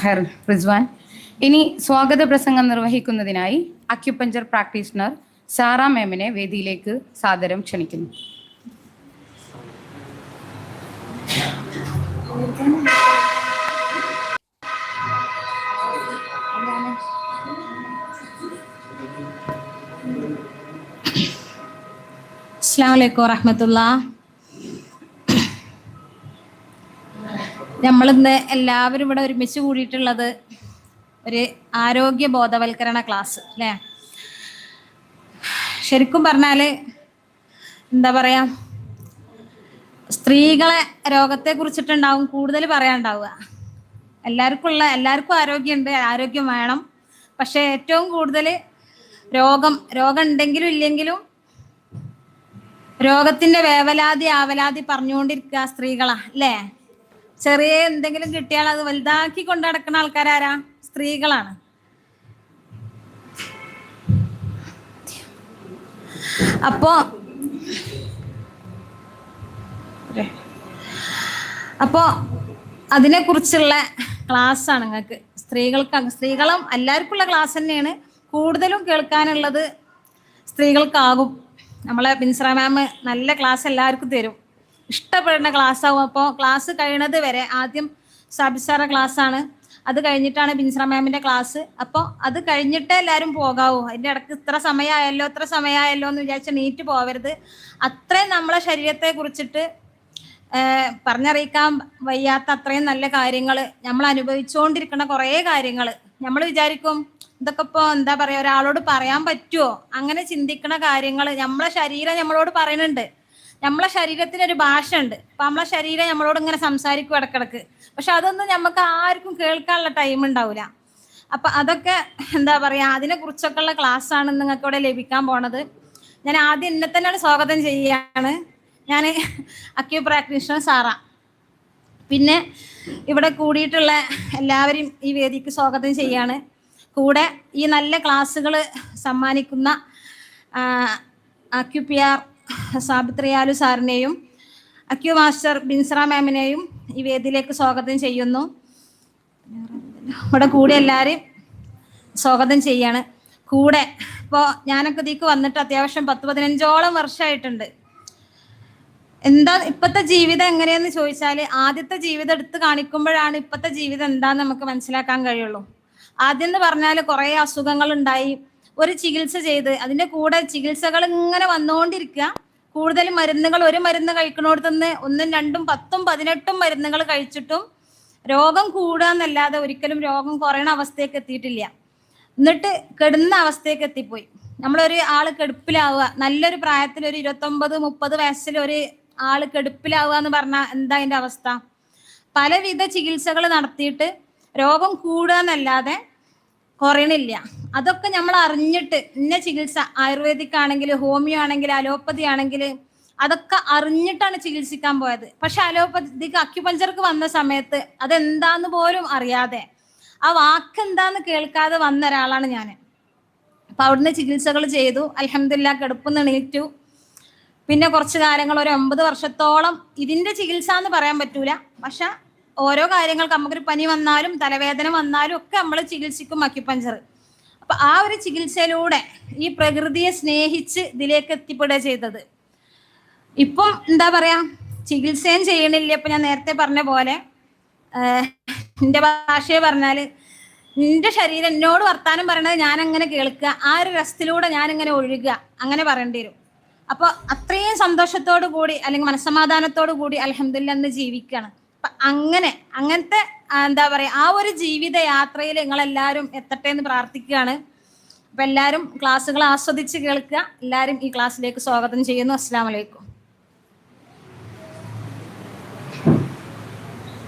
ഖൈർ റിസ്വാൻ. ഇനി സ്വാഗത പ്രസംഗം നിർവഹിക്കുന്നതിനായി അക്യുപഞ്ചർ പ്രാക്ടീഷണർ സാറ മാമിനെ വേദിയിലേക്ക് സാദരം ക്ഷണിക്കുന്നു. അസ്സലാമു അലൈക്കും വറഹ്മത്തുള്ളാഹി. നമ്മളിന്ന് എല്ലാവരും ഇവിടെ ഒരുമിച്ച് കൂടിയിട്ടുള്ളത് ഒരു ആരോഗ്യ ബോധവൽക്കരണ ക്ലാസ് അല്ലേ? ശരിക്കും പറഞ്ഞാൽ എന്താ പറയാ, സ്ത്രീകളെ രോഗത്തെ കുറിച്ചിട്ടുണ്ടാവും കൂടുതൽ പറയാനുണ്ടാവുക. എല്ലാവർക്കും ആരോഗ്യമുണ്ട്, ആരോഗ്യം വേണം. പക്ഷെ ഏറ്റവും കൂടുതൽ രോഗം ഉണ്ടെങ്കിലും ഇല്ലെങ്കിലും രോഗത്തിന്റെ ആവലാതി പറഞ്ഞുകൊണ്ടിരിക്കുക സ്ത്രീകളാ അല്ലേ? ചെറിയ എന്തെങ്കിലും കിട്ടിയാൽ അത് വലുതാക്കി കൊണ്ടു നടക്കുന്ന ആൾക്കാരാരാ? സ്ത്രീകളാണ്. അപ്പോ അതിനെ കുറിച്ചുള്ള ക്ലാസ് ആണ് നിങ്ങൾക്ക്. സ്ത്രീകളും എല്ലാവർക്കുള്ള ക്ലാസ് തന്നെയാണ്. കൂടുതലും കേൾക്കാനുള്ളത് സ്ത്രീകൾക്കാകും. നമ്മളെ ബിൻസ്ര മാം നല്ല ക്ലാസ് എല്ലാവർക്കും തരും, ഇഷ്ടപ്പെടുന്ന ക്ലാസ് ആവും. അപ്പോൾ ക്ലാസ് കഴിയണത് വരെ ആദ്യം സാബിസാറ ക്ലാസ് ആണ്, അത് കഴിഞ്ഞിട്ടാണ് ബിൻസ്ര മാമിന്റെ ക്ലാസ്. അപ്പോൾ അത് കഴിഞ്ഞിട്ടേ എല്ലാവരും പോകാവൂ. അതിൻ്റെ ഇടയ്ക്ക് ഇത്ര സമയമായല്ലോ എന്ന് വിചാരിച്ച നീറ്റ് പോവരുത്. അത്രയും നമ്മളെ ശരീരത്തെ കുറിച്ചിട്ട് പറഞ്ഞറിയിക്കാൻ വയ്യാത്ത അത്രയും നല്ല കാര്യങ്ങൾ നമ്മൾ അനുഭവിച്ചുകൊണ്ടിരിക്കുന്ന കുറേ കാര്യങ്ങൾ നമ്മൾ വിചാരിക്കും ഇതൊക്കെ ഇപ്പോൾ എന്താ പറയുക, ഒരാളോട് പറയാൻ പറ്റുമോ? അങ്ങനെ ചിന്തിക്കുന്ന കാര്യങ്ങൾ നമ്മളെ ശരീരം നമ്മളോട് പറയുന്നുണ്ട്. നമ്മളെ ശരീരത്തിനൊരു ഭാഷ ഉണ്ട്. അപ്പം നമ്മളെ ശരീരം നമ്മളോട് ഇങ്ങനെ സംസാരിക്കും ഇടക്കിടക്ക്. പക്ഷെ അതൊന്നും നമുക്ക് ആർക്കും കേൾക്കാനുള്ള ടൈം ഉണ്ടാവില്ല. അപ്പം അതൊക്കെ എന്താ പറയുക, അതിനെക്കുറിച്ചൊക്കെ ഉള്ള ക്ലാസ്സാണ് നിങ്ങൾക്ക് ഇവിടെ ലഭിക്കാൻ പോണത്. ഞാൻ ആദ്യം എന്നെ തന്നെയാണ് സ്വാഗതം ചെയ്യുകയാണ്. ഞാൻ അക്യൂ പ്രാക്ടീഷണർ സാറ. പിന്നെ ഇവിടെ കൂടിയിട്ടുള്ള എല്ലാവരും ഈ വേദിക്ക് സ്വാഗതം ചെയ്യാണ്. കൂടെ ഈ നല്ല ക്ലാസ്സുകൾ സമ്മാനിക്കുന്ന അക്യൂ പി ആർ സാബിത്രിയാലു സാറിനെയും അക്യൂ മാസ്റ്റർ ബിൻസ്ര മാമിനെയും ഈ വേദിയിലേക്ക് സ്വാഗതം ചെയ്യുന്നു. ഇവിടെ കൂടെ എല്ലാവരും സ്വാഗതം ചെയ്യാണ്. കൂടെ ഇപ്പോൾ ഞാനൊക്കെ ഇതിക്ക് വന്നിട്ട് അത്യാവശ്യം 10-15 വർഷമായിട്ടുണ്ട്. എന്താ ഇപ്പോഴത്തെ ജീവിതം എങ്ങനെയെന്ന് ചോദിച്ചാൽ, ആദ്യത്തെ ജീവിതം എടുത്ത് കാണിക്കുമ്പോഴാണ് ഇപ്പോഴത്തെ ജീവിതം എന്താന്ന് നമുക്ക് മനസ്സിലാക്കാൻ കഴിയുള്ളൂ. ആദ്യം എന്ന് പറഞ്ഞാൽ കുറേ അസുഖങ്ങൾ ഉണ്ടായി, ഒരു ചികിത്സ ചെയ്ത് അതിൻ്റെ കൂടെ ചികിത്സകൾ ഇങ്ങനെ വന്നുകൊണ്ടിരിക്കുക. കൂടുതൽ മരുന്നുകൾ, ഒരു മരുന്ന് കഴിക്കണോടത്തുനിന്ന് 1, 2, 10, 18 മരുന്നുകൾ കഴിച്ചിട്ടും രോഗം കൂടുക എന്നല്ലാതെ ഒരിക്കലും രോഗം കുറയണ അവസ്ഥയൊക്കെ എത്തിയിട്ടില്ല. എന്നിട്ട് കെടുന്ന അവസ്ഥയൊക്കെ എത്തിപ്പോയി. നമ്മളൊരു ആൾ കെടുപ്പിലാവുക, നല്ലൊരു പ്രായത്തിൽ ഒരു 29-30 വയസ്സിൽ ഒരു ആൾ കെടുപ്പിലാവുക എന്ന് പറഞ്ഞാൽ എന്താ അതിൻ്റെ അവസ്ഥ? പലവിധ ചികിത്സകൾ നടത്തിയിട്ട് രോഗം കൂടുക എന്നല്ലാതെ കുറയണില്ല. അതൊക്കെ നമ്മൾ അറിഞ്ഞിട്ട് ഇന്ന ചികിത്സ, ആയുർവേദിക് ആണെങ്കിൽ, ഹോമിയോ ആണെങ്കിൽ, അലോപ്പതി ആണെങ്കിൽ അതൊക്കെ അറിഞ്ഞിട്ടാണ് ചികിത്സിക്കാൻ പോയത്. പക്ഷെ അലോപ്പതിക്ക് അക്യുപഞ്ചർക്ക് വന്ന സമയത്ത് അതെന്താന്ന് പോലും അറിയാതെ, ആ വാക്ക് എന്താന്ന് കേൾക്കാതെ വന്ന ഒരാളാണ് ഞാൻ. അപ്പം അവിടുന്ന് ചികിത്സകൾ ചെയ്തു. അൽഹംദുലില്ലാഹ് കിടപ്പിന്ന് എണീറ്റു. പിന്നെ കുറച്ച് കാര്യങ്ങൾ ഒരു 9 വർഷത്തോളം ഇതിൻ്റെ ചികിത്സ എന്ന് പറയാൻ പറ്റൂല, പക്ഷെ ഓരോ കാര്യങ്ങൾക്ക് നമുക്കൊരു പനി വന്നാലും തലവേദന വന്നാലും ഒക്കെ നമ്മൾ ചികിത്സിക്കും അക്യുപഞ്ചർ. അപ്പം ആ ഒരു ചികിത്സയിലൂടെ ഈ പ്രകൃതിയെ സ്നേഹിച്ച് ഇതിലേക്ക് എത്തിപ്പെടുക ചെയ്തത്. ഇപ്പം എന്താ പറയാ, ചികിത്സയും ചെയ്യണില്ല. ഇപ്പം ഞാൻ നേരത്തെ പറഞ്ഞ പോലെ എൻ്റെ ഭാഷയെ പറഞ്ഞാൽ എൻ്റെ ശരീരം എന്നോട് വർത്താനം പറയണത് ഞാനങ്ങനെ കേൾക്കുക, ആ ഒരു രസത്തിലൂടെ ഞാനിങ്ങനെ ഒഴുകുക, അങ്ങനെ പറയേണ്ടി വരും. അപ്പോൾ അത്രയും സന്തോഷത്തോടു കൂടി അല്ലെങ്കിൽ മനസ്സമാധാനത്തോടു കൂടി അൽഹംദുലില്ലാഹ് എന്ന് ജീവിക്കുകയാണ്. അപ്പം അങ്ങനത്തെ എന്താ പറയുക, ആ ഒരു ജീവിത യാത്രയിൽ നിങ്ങളെല്ലാവരും എത്തട്ടെ എന്ന് പ്രാർത്ഥിക്കുകയാണ്. അപ്പം എല്ലാവരും ക്ലാസ്സുകൾ ആസ്വദിച്ച് കേൾക്കുക. എല്ലാവരും ഈ ക്ലാസ്സിലേക്ക് സ്വാഗതം ചെയ്യുന്നു. അസ്സലാമു അലൈക്കും.